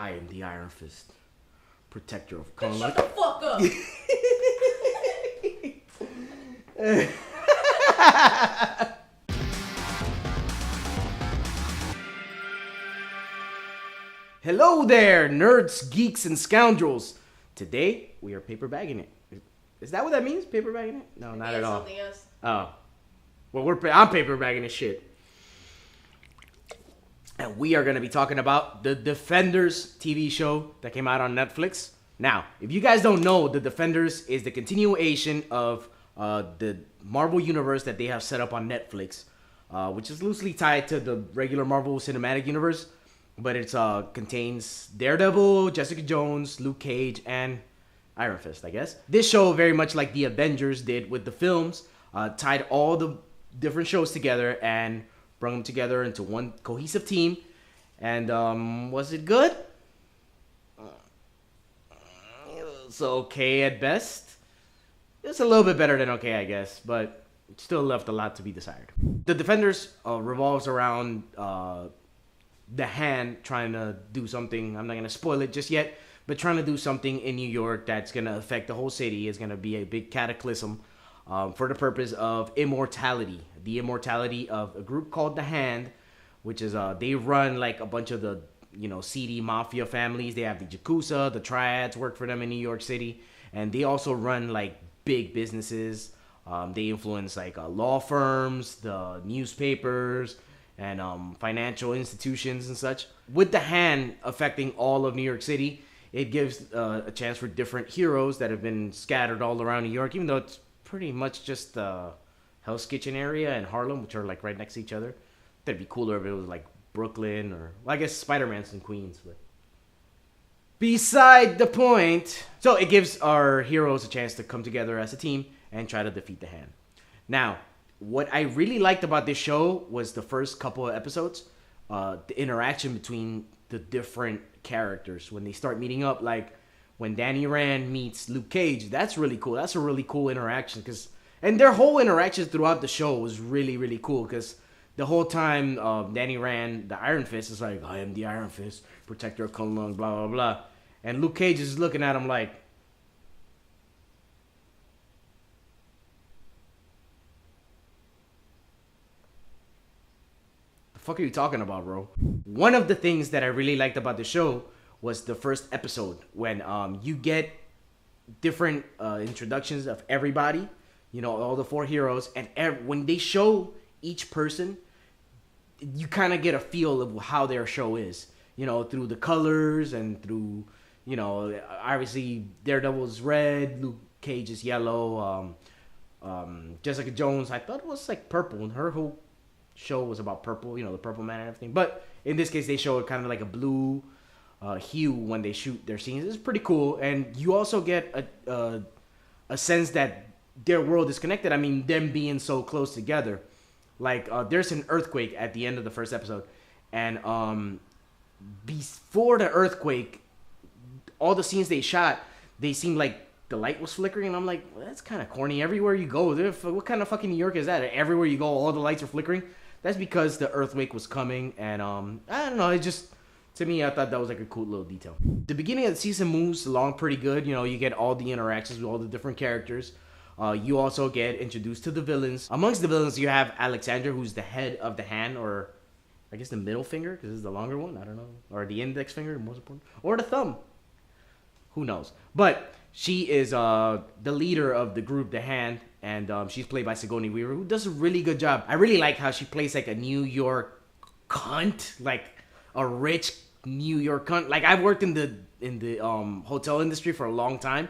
I am the Iron Fist, protector of Shut Kunlun. the fuck up. Hello there, nerds, geeks, and scoundrels. Today, we are paper bagging it. Is that what that means, paper bagging it? No, not at all. Something else. Oh. Well, I'm paper bagging this shit. And we are going to be talking about the Defenders TV show that came out on Netflix. Now, if you guys don't know, the Defenders is the continuation of the Marvel Universe that they have set up on Netflix, which is loosely tied to the regular Marvel Cinematic Universe. But it contains Daredevil, Jessica Jones, Luke Cage, and Iron Fist, I guess. This show, very much like the Avengers did with the films, tied all the different shows together and brought them together into one cohesive team. And was it good? It was okay at best. It was a little bit better than okay, I guess, but it still left a lot to be desired. The Defenders revolves around the Hand trying to do something. I'm not going to spoil it just yet, but trying to do something in New York that's going to affect the whole city. Is going to be a big cataclysm for the purpose of immortality. The immortality of a group called the Hand, which is they run like a bunch of the seedy mafia families. They have the Yakuza, the Triads work for them in New York City, and they also run like big businesses. They influence like law firms, the newspapers, and financial institutions and such. With the Hand affecting all of New York City, it gives a chance for different heroes that have been scattered all around New York, even though it's pretty much just Hell's Kitchen area and Harlem, which are like right next to each other. That'd be cooler if it was like Brooklyn or, well, I guess Spider-Man's in Queens, but beside the point. So it gives our heroes a chance to come together as a team and try to defeat the Hand. Now, what I really liked about this show was the first couple of episodes, the interaction between the different characters when they start meeting up. Like when Danny Rand meets Luke Cage, that's really cool. That's a really cool interaction, and their whole interactions throughout the show was really, really cool, because the whole time Danny Rand, the Iron Fist, is like, I am the Iron Fist, protector of Kunlun, blah, blah, blah. And Luke Cage is looking at him like, fuck are you talking about, bro? One of the things that I really liked about the show was the first episode, when you get different introductions of everybody, all the four heroes, and when they show each person, you kind of get a feel of how their show is, through the colors and through, obviously Daredevil's red, Luke Cage is yellow, Jessica Jones, I thought it was like purple, and her whole show was about purple, the Purple Man and everything. But in this case, they show it kind of like a blue hue when they shoot their scenes. It's pretty cool, and you also get a sense that their world is connected. I mean, them being so close together. Like there's an earthquake at the end of the first episode, and before the earthquake, all the scenes they shot, they seemed like the light was flickering, and I'm like, well, that's kind of corny. Everywhere you go, what kind of fucking New York is that? Everywhere you go, all the lights are flickering. That's because the earthquake was coming, and I don't know. It just, to me, I thought that was like a cool little detail. The beginning of the season moves along pretty good. You get all the interactions with all the different characters. You also get introduced to the villains. Amongst the villains, you have Alexandra, who's the head of the Hand, or I guess the middle finger, because this is the longer one. I don't know, or the index finger, most important, or the thumb. Who knows? But she is the leader of the group, the Hand, and she's played by Sigourney Weaver, who does a really good job. I really like how she plays like a New York cunt, like a rich New York cunt. Like, I've worked in the hotel industry for a long time,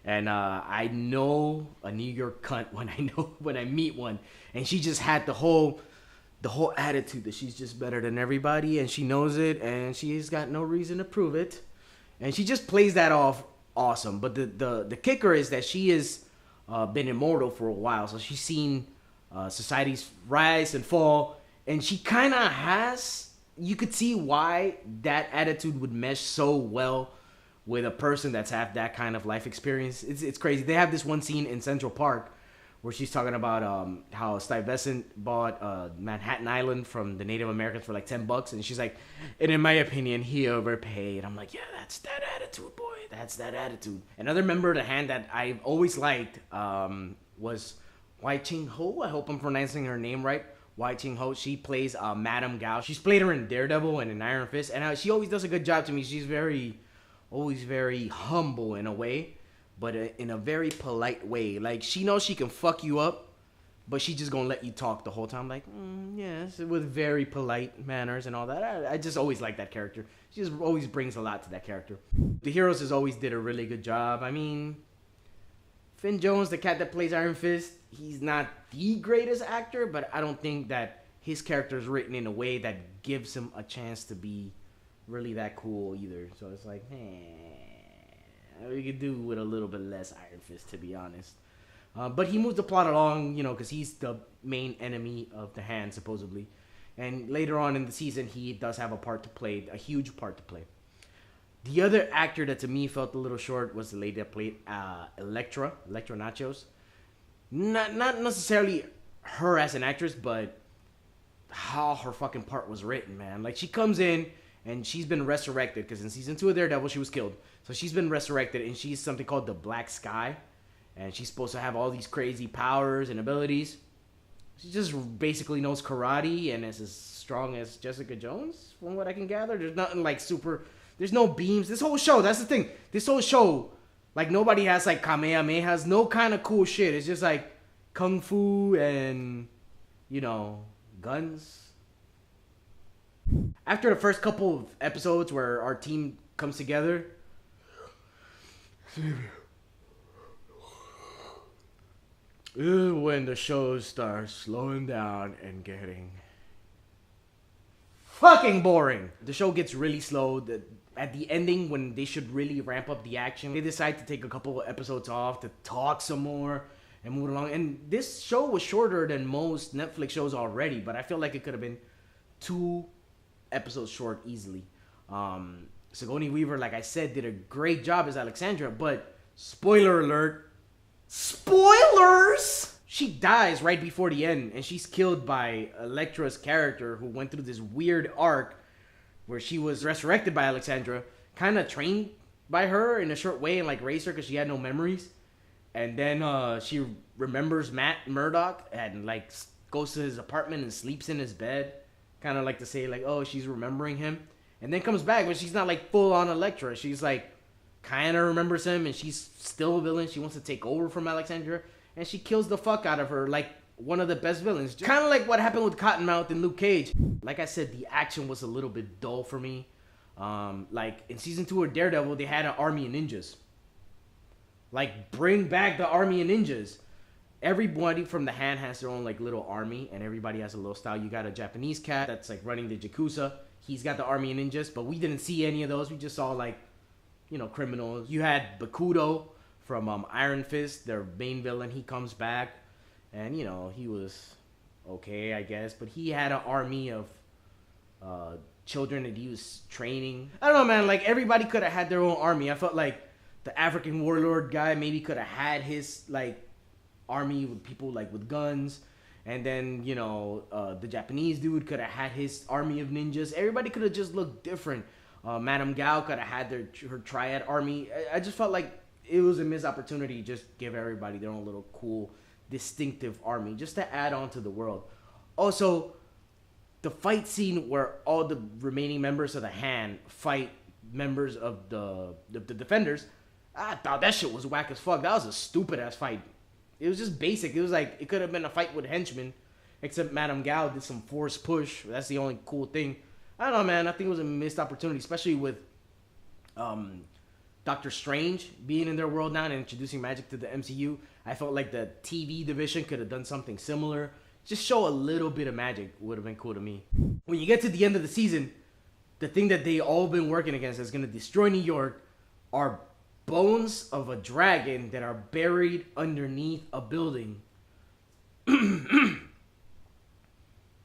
and I know a New York cunt when I meet one. And she just had the whole attitude that she's just better than everybody, and she knows it, and she's got no reason to prove it. And she just plays that off awesome. But the kicker is that she has been immortal for a while, so she's seen society's rise and fall, and she kind of has. You could see why that attitude would mesh so well with a person that's had that kind of life experience. It's crazy. They have this one scene in Central Park where she's talking about how Stuyvesant bought Manhattan Island from the Native Americans for like $10, and she's like, and in my opinion, he overpaid. I'm like, yeah, that's that attitude, boy. That's that attitude. Another member of the Hand that I've always liked was Wai Ching Ho. I hope I'm pronouncing her name right. Wai Ching Ho. She plays Madame Gao. She's played her in Daredevil and in Iron Fist, and she always does a good job to me. She's always very humble in a way, but in a very polite way. Like, she knows she can fuck you up, but she just gonna let you talk the whole time. Like, yes, with very polite manners and all that. I just always like that character. She just always brings a lot to that character. The heroes has always did a really good job. I mean, Finn Jones, the cat that plays Iron Fist, he's not the greatest actor, but I don't think that his character is written in a way that gives him a chance to be really that cool either. So it's like, we could do with a little bit less Iron Fist, to be honest. But he moves the plot along, because he's the main enemy of the Hand, supposedly. And later on in the season, he does have a huge part to play. The other actor that to me felt a little short was the lady that played Electra Nachos. Not necessarily her as an actress, but how her fucking part was written, man. Like, she comes in, and she's been resurrected, because in season 2 of Daredevil, she was killed. So she's been resurrected, and she's something called the Black Sky. And she's supposed to have all these crazy powers and abilities. She just basically knows karate and is as strong as Jessica Jones, from what I can gather. There's nothing like super... There's no beams. This whole show, that's the thing. This whole show, like, nobody has, like, Kamehameha. No kind of cool shit. It's just, like, kung fu and, guns. After the first couple of episodes where our team comes together, is when the show starts slowing down and getting fucking boring. The show gets really slow. At the ending, when they should really ramp up the action, they decide to take a couple of episodes off to talk some more and move along. And this show was shorter than most Netflix shows already, but I feel like it could have been 2 episodes short easily. Sigourney Weaver, like I said, did a great job as Alexandra, but spoiler alert, spoilers! She dies right before the end, and she's killed by Elektra's character, who went through this weird arc where she was resurrected by Alexandra, kind of trained by her in a short way and like raised her because she had no memories. And then she remembers Matt Murdock and like goes to his apartment and sleeps in his bed. Kind of like to say like, oh, she's remembering him. And then comes back, but she's not like full on Elektra. She's like kind of remembers him, and she's still a villain. She wants to take over from Alexandra, and she kills the fuck out of her like one of the best villains. Kind of like what happened with Cottonmouth and Luke Cage. Like I said, the action was a little bit dull for me. Like in season 2 of Daredevil, they had an army of ninjas. Like, bring back the army of ninjas. Everybody from the Hand has their own like little army, and everybody has a little style. You got a Japanese cat that's like running the Yakuza. He's got the army of ninjas, but we didn't see any of those. We just saw like, criminals. You had Bakudo from Iron Fist, their main villain. He comes back, and he was okay, I guess, but he had an army of children that he was training. I don't know, man. Like, everybody could have had their own army. I felt like the African warlord guy maybe could have had his like army with people like with guns, and then the Japanese dude could have had his army of ninjas. Everybody could have just looked different. Madame Gao could have had her triad army. I just felt like it was a missed opportunity to just give everybody their own little cool distinctive army just to add on to the world. Also, the fight scene where all the remaining members of the Hand fight members of the Defenders, I thought that shit was whack as fuck. That was a stupid ass fight. It was just basic. It was like, it could have been a fight with henchmen, except Madame Gao did some force push. That's the only cool thing. I don't know, man. I think it was a missed opportunity, especially with Doctor Strange being in their world now and introducing magic to the MCU. I felt like the TV division could have done something similar. Just show a little bit of magic would have been cool to me. When you get to the end of the season, the thing that they all been working against that's going to destroy New York are bones of a dragon that are buried underneath a building.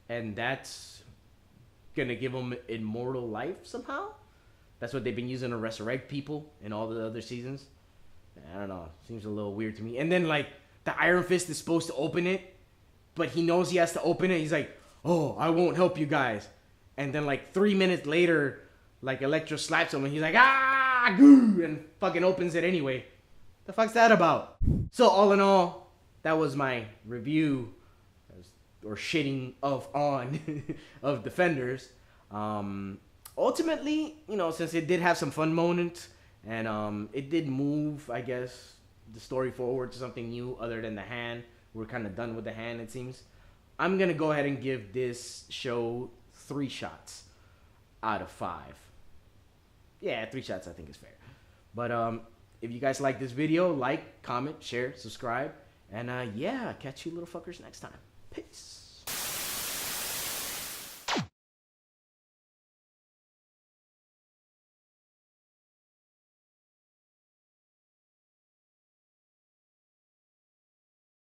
And that's gonna give them immortal life somehow. That's what they've been using to resurrect people in all the other seasons. I don't know. Seems a little weird to me. And then like the Iron Fist is supposed to open it, but he knows he has to open it. He's like, oh, I won't help you guys. And then like 3 minutes later, like Electro slaps him and he's like, ah, goo, and fucking opens it anyway. The fuck's that about? So all in all, that was my review or shitting on of Defenders. Ultimately, you know, since it did have some fun moments and it did move, I guess, the story forward to something new other than the hand. We're kind of done with the hand, it seems. I'm gonna go ahead and give this show 3 shots out of 5. Yeah, 3 shots I think is fair. But if you guys like this video, like, comment, share, subscribe, and yeah, catch you little fuckers next time. Peace.